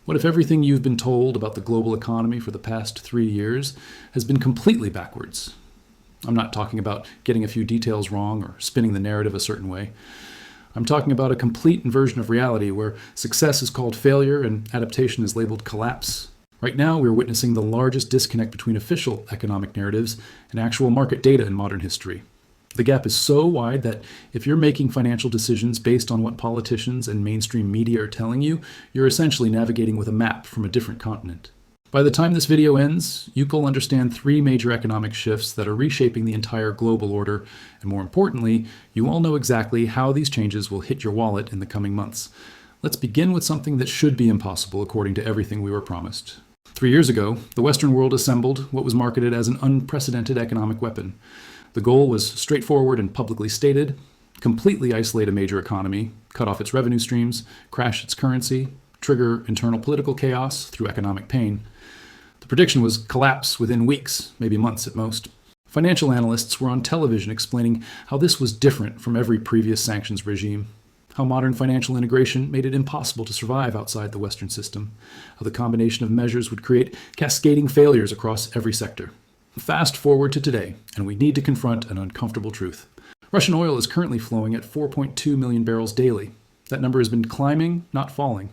What if everything you've been told about the global economy for the past 3 years has been completely backwards? I'm not talking about getting a few details wrong or spinning the narrative a certain way. I'm talking about a complete inversion of reality where success is called failure and adaptation is labeled collapse. Right now, we're witnessing the largest disconnect between official economic narratives and actual market data in modern history. The gap is so wide that if you're making financial decisions based on what politicians and mainstream media are telling you, you're essentially navigating with a map from a different continent. By the time this video ends, you'll understand 3 major economic shifts that are reshaping the entire global order, and more importantly, you all know exactly how these changes will hit your wallet in the coming months. Let's begin with something that should be impossible according to everything we were promised. 3 years ago, the Western world assembled what was marketed as an unprecedented economic weapon. The goal was straightforward and publicly stated: completely isolate a major economy, cut off its revenue streams, crash its currency, trigger internal political chaos through economic pain. The prediction was collapse within weeks, maybe months at most. Financial analysts were on television explaining how this was different from every previous sanctions regime, how modern financial integration made it impossible to survive outside the Western system, how the combination of measures would create cascading failures across every sector. Fast forward to today, and we need to confront an uncomfortable truth. Russian oil is currently flowing at 4.2 million barrels daily. That number has been climbing, not falling.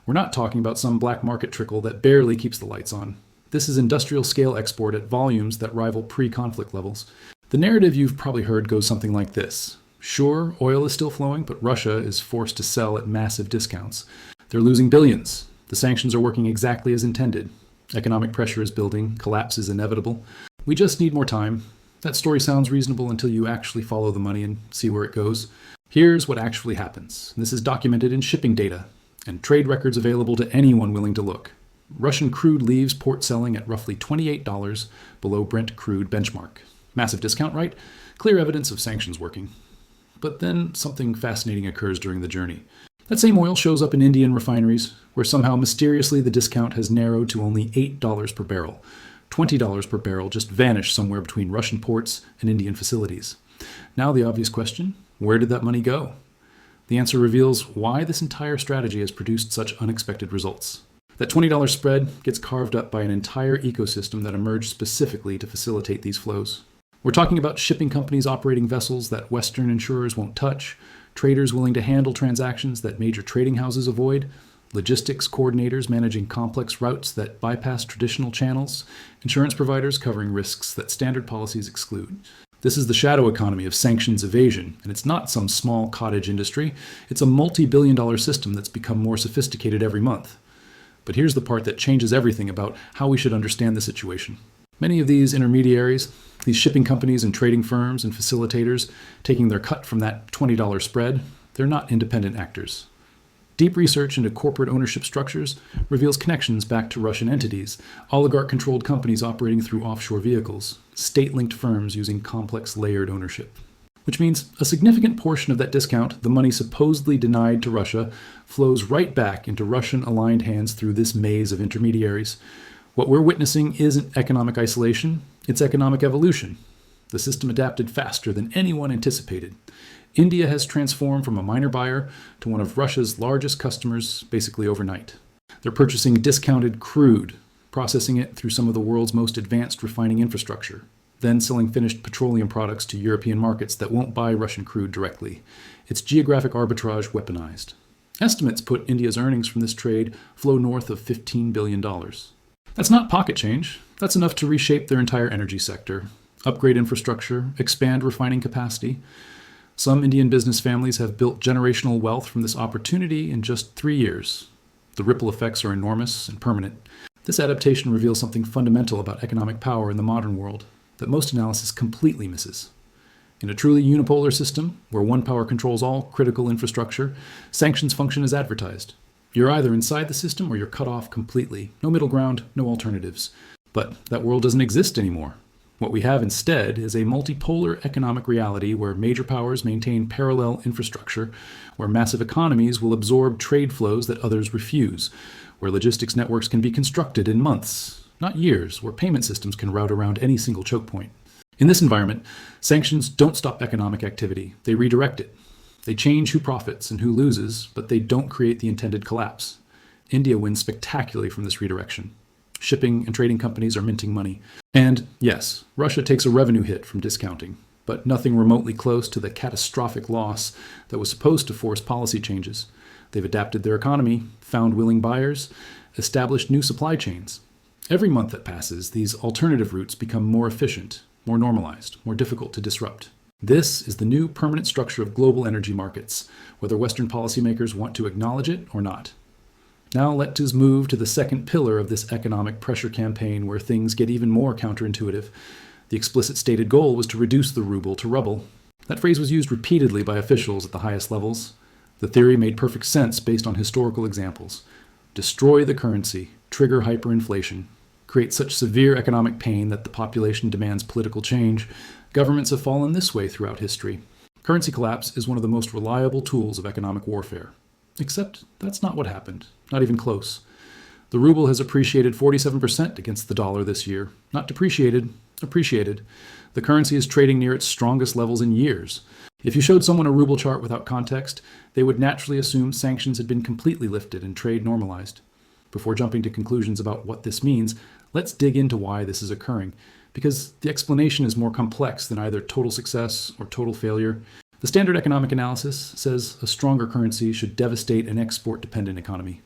We're not talking about some black market trickle that barely keeps the lights on. This is industrial scale export at volumes that rival pre-conflict levels. The narrative you've probably heard goes something like this. Sure, oil is still flowing, but Russia is forced to sell at massive discounts. They're losing billions. The sanctions are working exactly as intended. Economic pressure is building. Collapse is inevitable. We just need more time. That story sounds reasonable until you actually follow the money and see where it goes. Here's what actually happens. This is documented in shipping data and trade records available to anyone willing to look. Russian crude leaves port selling at roughly $28 below Brent crude benchmark. Massive discount, right? Clear evidence of sanctions working. But then something fascinating occurs during the journey. That same oil shows up in Indian refineries, where somehow mysteriously the discount has narrowed to only $8 per barrel. $20 per barrel just vanished somewhere between Russian ports and Indian facilities. Now the obvious question, where did that money go? The answer reveals why this entire strategy has produced such unexpected results. That $20 spread gets carved up by an entire ecosystem that emerged specifically to facilitate these flows. We're talking about shipping companies operating vessels that Western insurers won't touch, traders willing to handle transactions that major trading houses avoid, logistics coordinators managing complex routes that bypass traditional channels, insurance providers covering risks that standard policies exclude. This is the shadow economy of sanctions evasion, and it's not some small cottage industry. It's a multi-billion-dollar system that's become more sophisticated every month. But here's the part that changes everything about how we should understand the situation. Many of these intermediaries, these shipping companies and trading firms and facilitators taking their cut from that $20 spread, they're not independent actors. Deep research into corporate ownership structures reveals connections back to Russian entities, oligarch-controlled companies operating through offshore vehicles, state-linked firms using complex layered ownership. Which means a significant portion of that discount, the money supposedly denied to Russia, flows right back into Russian-aligned hands through this maze of intermediaries. What we're witnessing isn't economic isolation, it's economic evolution. The system adapted faster than anyone anticipated. India has transformed from a minor buyer to one of Russia's largest customers basically overnight. They're purchasing discounted crude, processing it through some of the world's most advanced refining infrastructure, then selling finished petroleum products to European markets that won't buy Russian crude directly. It's geographic arbitrage weaponized. Estimates put India's earnings from this trade flow north of $15 billion. That's not pocket change. That's enough to reshape their entire energy sector, upgrade infrastructure, expand refining capacity. Some Indian business families have built generational wealth from this opportunity in just 3 years. The ripple effects are enormous and permanent. This adaptation reveals something fundamental about economic power in the modern world that most analysis completely misses. In a truly unipolar system, where one power controls all critical infrastructure, sanctions function as advertised. You're either inside the system or you're cut off completely. No middle ground, no alternatives. But that world doesn't exist anymore. What we have instead is a multipolar economic reality where major powers maintain parallel infrastructure, where massive economies will absorb trade flows that others refuse, where logistics networks can be constructed in months, not years, where payment systems can route around any single choke point. In this environment, sanctions don't stop economic activity, they redirect it. They change who profits and who loses, but they don't create the intended collapse. India wins spectacularly from this redirection. Shipping and trading companies are minting money. And yes, Russia takes a revenue hit from discounting, but nothing remotely close to the catastrophic loss that was supposed to force policy changes. They've adapted their economy, found willing buyers, established new supply chains. Every month that passes, these alternative routes become more efficient, more normalized, more difficult to disrupt. This is the new permanent structure of global energy markets, whether Western policymakers want to acknowledge it or not. Now let us move to the second pillar of this economic pressure campaign, where things get even more counterintuitive. The explicit stated goal was to reduce the ruble to rubble. That phrase was used repeatedly by officials at the highest levels. The theory made perfect sense based on historical examples. Destroy the currency, trigger hyperinflation, create such severe economic pain that the population demands political change. Governments have fallen this way throughout history. Currency collapse is one of the most reliable tools of economic warfare. Except that's not what happened, not even close. The ruble has appreciated 47% against the dollar this year. Not depreciated, appreciated. The currency is trading near its strongest levels in years. If you showed someone a ruble chart without context, they would naturally assume sanctions had been completely lifted and trade normalized. Before jumping to conclusions about what this means, let's dig into why this is occurring, because the explanation is more complex than either total success or total failure. The standard economic analysis says a stronger currency should devastate an export-dependent economy.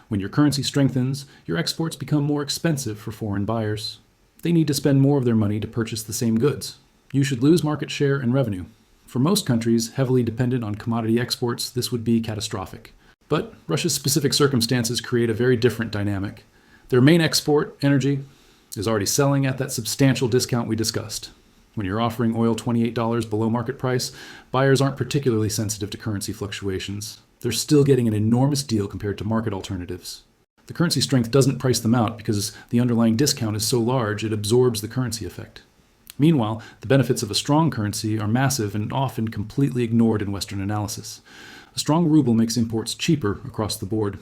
When your currency strengthens, your exports become more expensive for foreign buyers. They need to spend more of their money to purchase the same goods. You should lose market share and revenue. For most countries heavily dependent on commodity exports, this would be catastrophic. But Russia's specific circumstances create a very different dynamic. Their main export, energy, is already selling at that substantial discount we discussed. When you're offering oil $28 below market price, buyers aren't particularly sensitive to currency fluctuations. They're still getting an enormous deal compared to market alternatives. The currency strength doesn't price them out because the underlying discount is so large it absorbs the currency effect. Meanwhile, the benefits of a strong currency are massive and often completely ignored in Western analysis. A strong ruble makes imports cheaper across the board.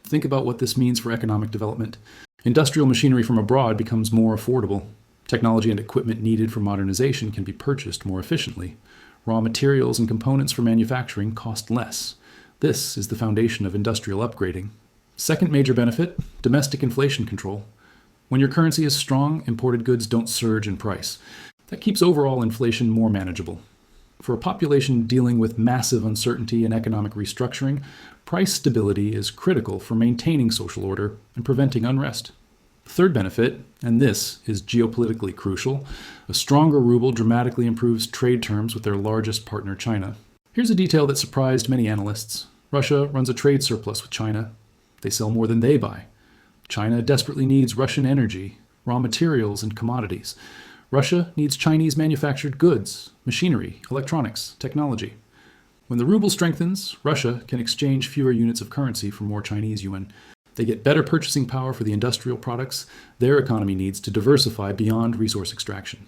Think about what this means for economic development. Industrial machinery from abroad becomes more affordable. Technology and equipment needed for modernization can be purchased more efficiently. Raw materials and components for manufacturing cost less. This is the foundation of industrial upgrading. Second major benefit, domestic inflation control. When your currency is strong, imported goods don't surge in price. That keeps overall inflation more manageable. For a population dealing with massive uncertainty and economic restructuring, price stability is critical for maintaining social order and preventing unrest. Third benefit, and this is geopolitically crucial, a stronger ruble dramatically improves trade terms with their largest partner, China. Here's a detail that surprised many analysts. Russia runs a trade surplus with China. They sell more than they buy. China desperately needs Russian energy, raw materials, and commodities. Russia needs Chinese manufactured goods, machinery, electronics, technology. When the ruble strengthens, Russia can exchange fewer units of currency for more Chinese yuan. They get better purchasing power for the industrial products their economy needs to diversify beyond resource extraction.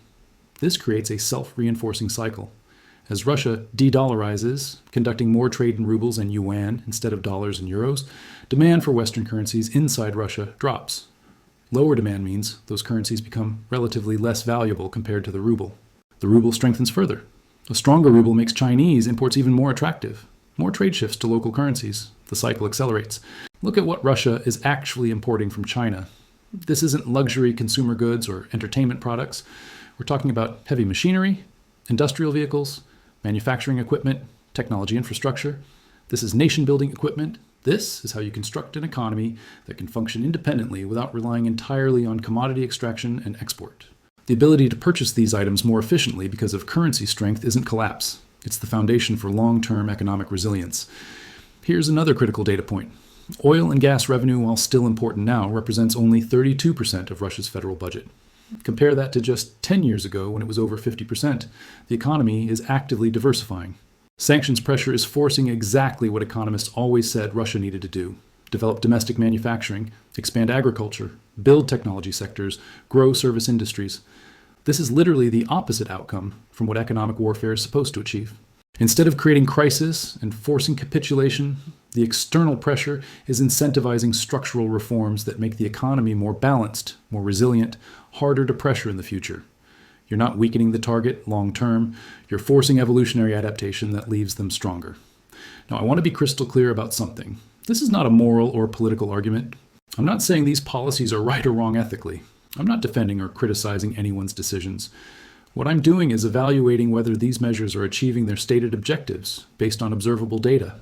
This creates a self-reinforcing cycle. As Russia de-dollarizes, conducting more trade in rubles and yuan instead of dollars and euros, demand for Western currencies inside Russia drops. Lower demand means those currencies become relatively less valuable compared to the ruble. The ruble strengthens further. A stronger ruble makes Chinese imports even more attractive. More trade shifts to local currencies. The cycle accelerates. Look at what Russia is actually importing from China. This isn't luxury consumer goods or entertainment products. We're talking about heavy machinery, industrial vehicles, manufacturing equipment, technology infrastructure. This is nation-building equipment. This is how you construct an economy that can function independently without relying entirely on commodity extraction and export. The ability to purchase these items more efficiently because of currency strength isn't collapse. It's the foundation for long-term economic resilience. Here's another critical data point. Oil and gas revenue, while still important now, represents only 32% of Russia's federal budget. Compare that to just 10 years ago when it was over 50%. The economy is actively diversifying. Sanctions pressure is forcing exactly what economists always said Russia needed to do: develop domestic manufacturing, expand agriculture, build technology sectors, grow service industries. This is literally the opposite outcome from what economic warfare is supposed to achieve. Instead of creating crisis and forcing capitulation, the external pressure is incentivizing structural reforms that make the economy more balanced, more resilient, harder to pressure in the future. You're not weakening the target long term, you're forcing evolutionary adaptation that leaves them stronger. Now, I want to be crystal clear about something. This is not a moral or political argument. I'm not saying these policies are right or wrong ethically. I'm not defending or criticizing anyone's decisions. What I'm doing is evaluating whether these measures are achieving their stated objectives based on observable data.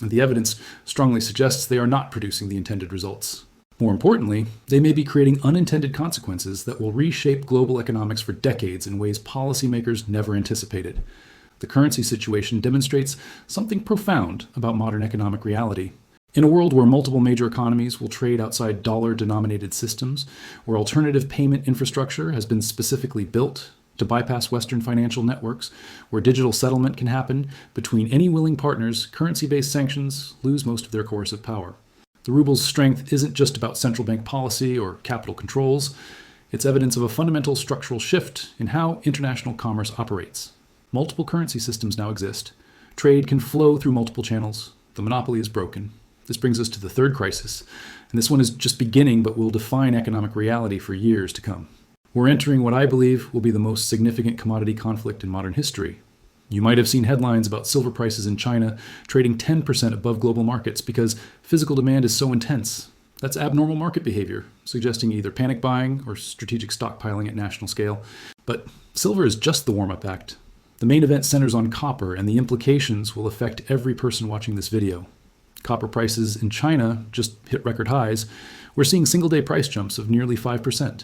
And the evidence strongly suggests they are not producing the intended results. More importantly, they may be creating unintended consequences that will reshape global economics for decades in ways policymakers never anticipated. The currency situation demonstrates something profound about modern economic reality. In a world where multiple major economies will trade outside dollar-denominated systems, where alternative payment infrastructure has been specifically built to bypass Western financial networks, where digital settlement can happen between any willing partners, currency-based sanctions lose most of their coercive power. The ruble's strength isn't just about central bank policy or capital controls. It's evidence of a fundamental structural shift in how international commerce operates. Multiple currency systems now exist. Trade can flow through multiple channels. The monopoly is broken. This brings us to the third crisis, and this one is just beginning but will define economic reality for years to come. We're entering what I believe will be the most significant commodity conflict in modern history. You might have seen headlines about silver prices in China trading 10% above global markets because physical demand is so intense. That's abnormal market behavior, suggesting either panic buying or strategic stockpiling at national scale. But silver is just the warm-up act. The main event centers on copper, and the implications will affect every person watching this video. Copper prices in China just hit record highs. We're seeing single-day price jumps of nearly 5%.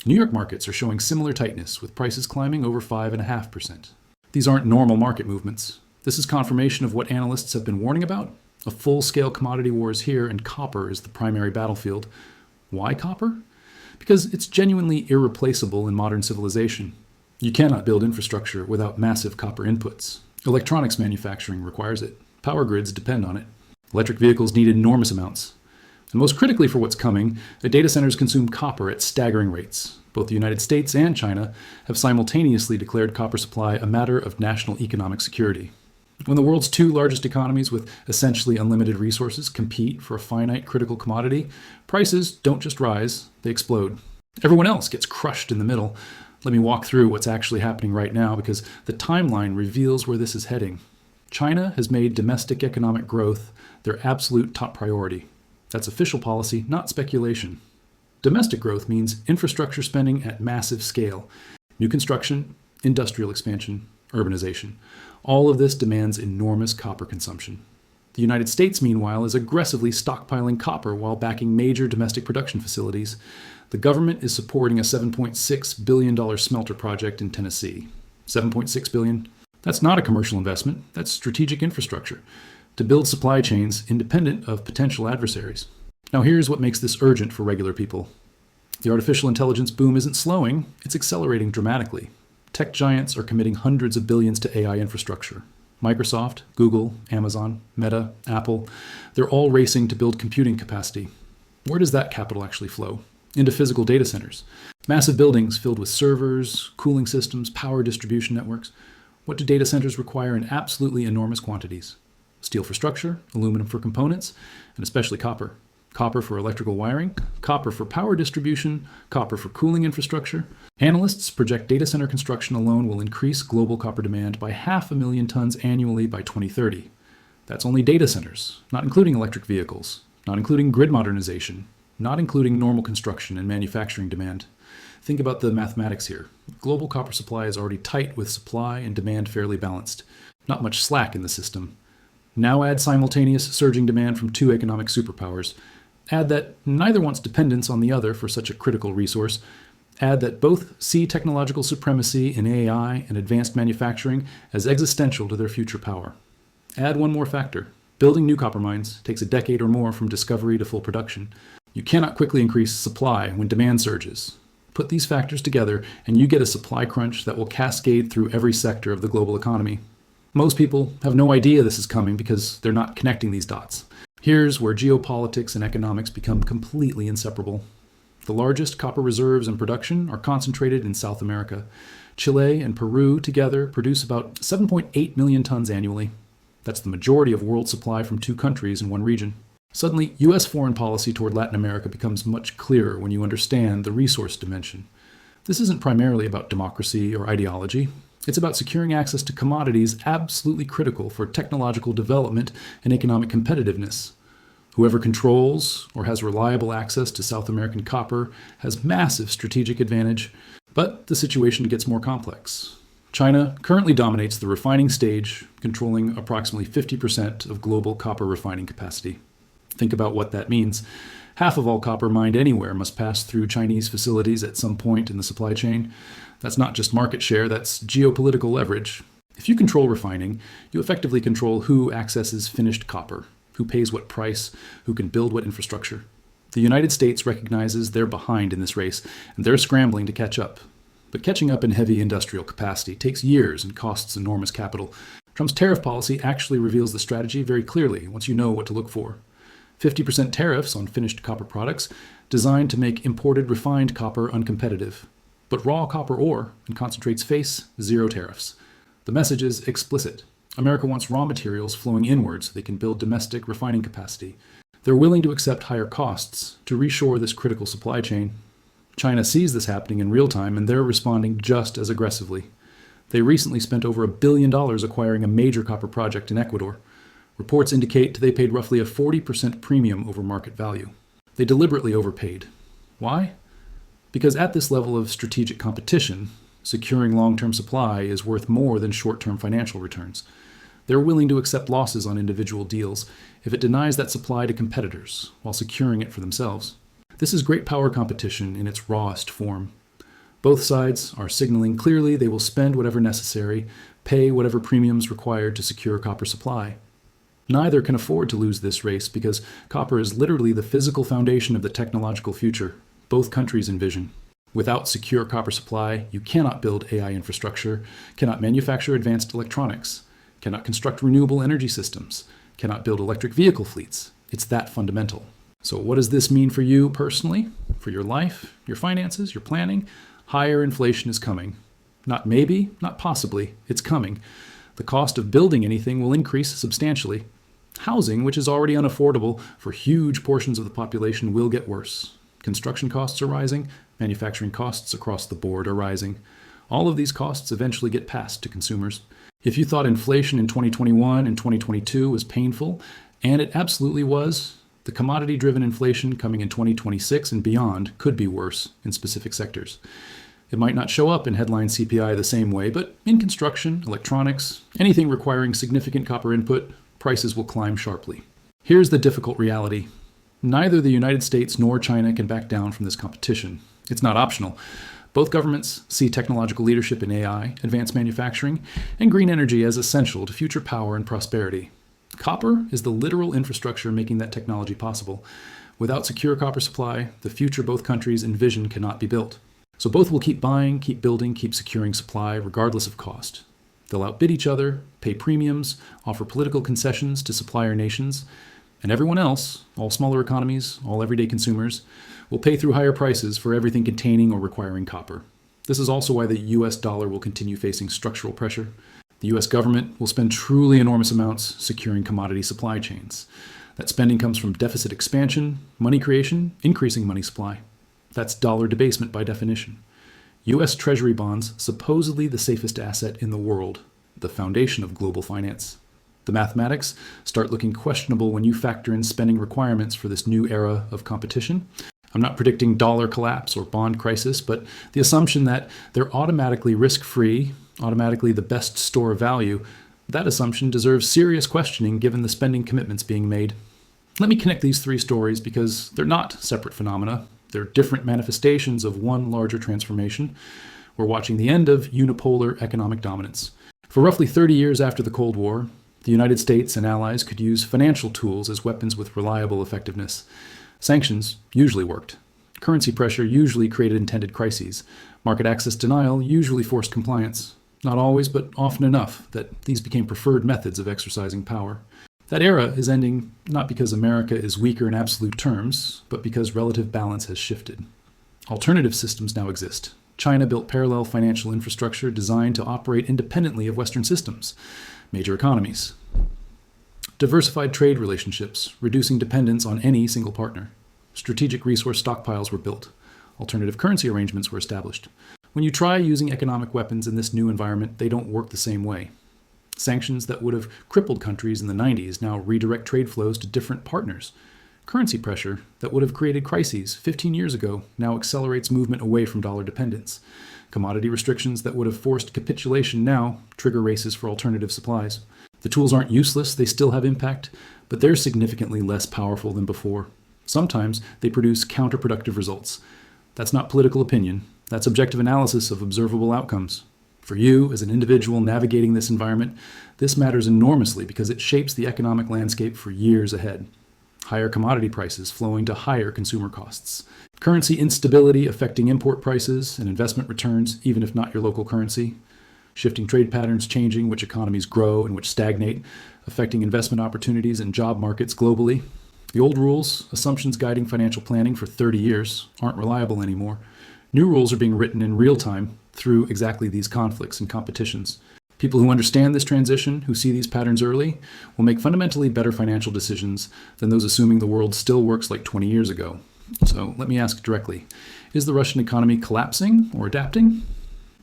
New York markets are showing similar tightness, with prices climbing over 5.5%. These aren't normal market movements. This is confirmation of what analysts have been warning about. A full-scale commodity war is here, and copper is the primary battlefield. Why copper? Because it's genuinely irreplaceable in modern civilization. You cannot build infrastructure without massive copper inputs. Electronics manufacturing requires it. Power grids depend on it. Electric vehicles need enormous amounts. And most critically for what's coming, the data centers consume copper at staggering rates. Both the United States and China have simultaneously declared copper supply a matter of national economic security. When the world's two largest economies with essentially unlimited resources compete for a finite critical commodity, prices don't just rise, they explode. Everyone else gets crushed in the middle. Let me walk through what's actually happening right now because the timeline reveals where this is heading. China has made domestic economic growth their absolute top priority. That's official policy, not speculation. Domestic growth means infrastructure spending at massive scale. New construction, industrial expansion, urbanization. All of this demands enormous copper consumption. The United States, meanwhile, is aggressively stockpiling copper while backing major domestic production facilities. The government is supporting a $7.6 billion smelter project in Tennessee. $7.6 billion? That's not a commercial investment. That's strategic infrastructure to build supply chains independent of potential adversaries. Now here's what makes this urgent for regular people. The artificial intelligence boom isn't slowing, it's accelerating dramatically. Tech giants are committing hundreds of billions to AI infrastructure. Microsoft, Google, Amazon, Meta, Apple, they're all racing to build computing capacity. Where does that capital actually flow? Into physical data centers. Massive buildings filled with servers, cooling systems, power distribution networks. What do data centers require in absolutely enormous quantities? Steel for structure, aluminum for components, and especially copper. Copper for electrical wiring, copper for power distribution, copper for cooling infrastructure. Analysts project data center construction alone will increase global copper demand by 500,000 tons annually by 2030. That's only data centers, not including electric vehicles, not including grid modernization, not including normal construction and manufacturing demand. Think about the mathematics here. Global copper supply is already tight with supply and demand fairly balanced. Not much slack in the system. Now add simultaneous surging demand from two economic superpowers. Add that neither wants dependence on the other for such a critical resource. Add that both see technological supremacy in AI and advanced manufacturing as existential to their future power. Add one more factor. Building new copper mines takes a decade or more from discovery to full production. You cannot quickly increase supply when demand surges. Put these factors together and you get a supply crunch that will cascade through every sector of the global economy. Most people have no idea this is coming because they're not connecting these dots. Here's where geopolitics and economics become completely inseparable. The largest copper reserves and production are concentrated in South America. Chile and Peru together produce about 7.8 million tons annually. That's the majority of world supply from two countries in one region. Suddenly, U.S. foreign policy toward Latin America becomes much clearer when you understand the resource dimension. This isn't primarily about democracy or ideology. It's about securing access to commodities absolutely critical for technological development and economic competitiveness. Whoever controls or has reliable access to South American copper has massive strategic advantage, but the situation gets more complex. China currently dominates the refining stage, controlling approximately 50% of global copper refining capacity. Think about what that means. Half of all copper mined anywhere must pass through Chinese facilities at some point in the supply chain. That's not just market share, that's geopolitical leverage. If you control refining, you effectively control who accesses finished copper, who pays what price, who can build what infrastructure. The United States recognizes they're behind in this race, and they're scrambling to catch up. But catching up in heavy industrial capacity takes years and costs enormous capital. Trump's tariff policy actually reveals the strategy very clearly once you know what to look for. 50% tariffs on finished copper products designed to make imported refined copper uncompetitive. But raw copper ore and concentrates face zero tariffs. The message is explicit. America wants raw materials flowing inward so they can build domestic refining capacity. They're willing to accept higher costs to reshore this critical supply chain. China sees this happening in real time, and they're responding just as aggressively. They recently spent over $1 billion acquiring a major copper project in Ecuador. Reports indicate they paid roughly a 40% premium over market value. They deliberately overpaid. Why? Because at this level of strategic competition, securing long-term supply is worth more than short-term financial returns. They're willing to accept losses on individual deals if it denies that supply to competitors while securing it for themselves. This is great power competition in its rawest form. Both sides are signaling clearly they will spend whatever necessary, pay whatever premiums required to secure copper supply. Neither can afford to lose this race because copper is literally the physical foundation of the technological future both countries envision. Without secure copper supply, you cannot build AI infrastructure, cannot manufacture advanced electronics, cannot construct renewable energy systems, cannot build electric vehicle fleets. It's that fundamental. So what does this mean for you personally, for your life, your finances, your planning? Higher inflation is coming. Not maybe, not possibly, it's coming. The cost of building anything will increase substantially. Housing, which is already unaffordable for huge portions of the population, will get worse. Construction costs are rising, manufacturing costs across the board are rising. All of these costs eventually get passed to consumers. If you thought inflation in 2021 and 2022 was painful, and it absolutely was, the commodity-driven inflation coming in 2026 and beyond could be worse in specific sectors. It might not show up in headline CPI the same way, but in construction, electronics, anything requiring significant copper input, prices will climb sharply. Here's the difficult reality. Neither the United States nor China can back down from this competition. It's not optional. Both governments see technological leadership in AI, advanced manufacturing, and green energy as essential to future power and prosperity. Copper is the literal infrastructure making that technology possible. Without secure copper supply, the future both countries envision cannot be built. So both will keep buying, keep building, keep securing supply, regardless of cost. They'll outbid each other, pay premiums, offer political concessions to supplier nations, and everyone else, all smaller economies, all everyday consumers, will pay through higher prices for everything containing or requiring copper. This is also why the US dollar will continue facing structural pressure. The US government will spend truly enormous amounts securing commodity supply chains. That spending comes from deficit expansion, money creation, increasing money supply. That's dollar debasement by definition. US Treasury bonds, supposedly the safest asset in the world, the foundation of global finance. The mathematics start looking questionable when you factor in spending requirements for this new era of competition. I'm not predicting dollar collapse or bond crisis, but the assumption that they're automatically risk-free, automatically the best store of value, that assumption deserves serious questioning given the spending commitments being made. Let me connect these three stories because they're not separate phenomena. They're different manifestations of one larger transformation. We're watching the end of unipolar economic dominance. For roughly 30 years after the Cold War, the United States and allies could use financial tools as weapons with reliable effectiveness. Sanctions usually worked. Currency pressure usually created intended crises. Market access denial usually forced compliance. Not always, but often enough that these became preferred methods of exercising power. That era is ending not because America is weaker in absolute terms, but because relative balance has shifted. Alternative systems now exist. China built parallel financial infrastructure designed to operate independently of Western systems, major economies. Diversified trade relationships, reducing dependence on any single partner. Strategic resource stockpiles were built. Alternative currency arrangements were established. When you try using economic weapons in this new environment, they don't work the same way. Sanctions that would have crippled countries in the 90s now redirect trade flows to different partners. Currency pressure that would have created crises 15 years ago now accelerates movement away from dollar dependence. Commodity restrictions that would have forced capitulation now trigger races for alternative supplies. The tools aren't useless, they still have impact, but they're significantly less powerful than before. Sometimes they produce counterproductive results. That's not political opinion, that's objective analysis of observable outcomes. For you, as an individual navigating this environment, this matters enormously because it shapes the economic landscape for years ahead. Higher commodity prices flowing to higher consumer costs. Currency instability affecting import prices and investment returns, even if not your local currency. Shifting trade patterns changing which economies grow and which stagnate, affecting investment opportunities and job markets globally. The old rules, assumptions guiding financial planning for 30 years, aren't reliable anymore. New rules are being written in real time through exactly these conflicts and competitions. People who understand this transition, who see these patterns early, will make fundamentally better financial decisions than those assuming the world still works like 20 years ago. So let me ask directly, is the Russian economy collapsing or adapting?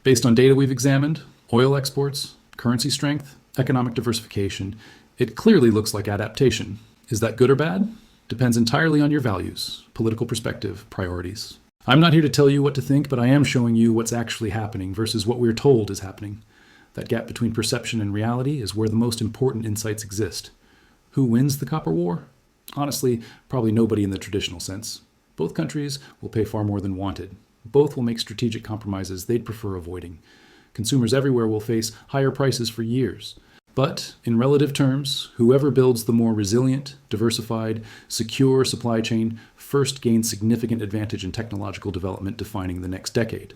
Based on data we've examined, oil exports, currency strength, economic diversification, it clearly looks like adaptation. Is that good or bad? Depends entirely on your values, political perspective, priorities. I'm not here to tell you what to think, but I am showing you what's actually happening versus what we're told is happening. That gap between perception and reality is where the most important insights exist. Who wins the copper war? Honestly, probably nobody in the traditional sense. Both countries will pay far more than wanted. Both will make strategic compromises they'd prefer avoiding. Consumers everywhere will face higher prices for years. But, in relative terms, whoever builds the more resilient, diversified, secure supply chain first gains significant advantage in technological development defining the next decade.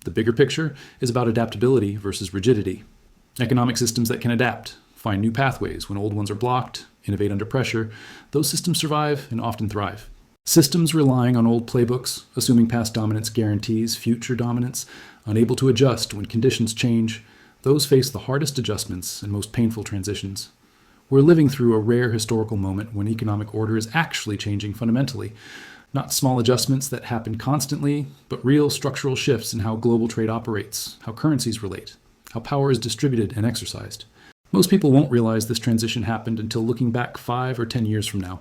The bigger picture is about adaptability versus rigidity. Economic systems that can adapt, find new pathways when old ones are blocked, innovate under pressure, those systems survive and often thrive. Systems relying on old playbooks, assuming past dominance guarantees future dominance, unable to adjust when conditions change, those face the hardest adjustments and most painful transitions. We're living through a rare historical moment when economic order is actually changing fundamentally. Not small adjustments that happen constantly, but real structural shifts in how global trade operates, how currencies relate, how power is distributed and exercised. Most people won't realize this transition happened until looking back 5 or 10 years from now.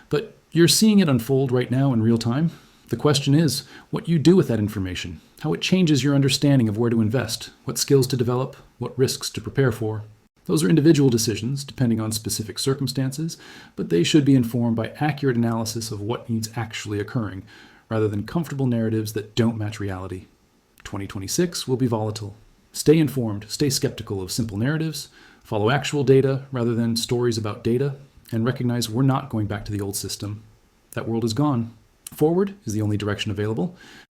But you're seeing it unfold right now in real time. The question is, what you do with that information, how it changes your understanding of where to invest, what skills to develop, what risks to prepare for. Those are individual decisions, depending on specific circumstances, but they should be informed by accurate analysis of what needs actually occurring, rather than comfortable narratives that don't match reality. 2026 will be volatile. Stay informed, stay skeptical of simple narratives, follow actual data rather than stories about data, and recognize we're not going back to the old system. That world is gone. Forward is the only direction available.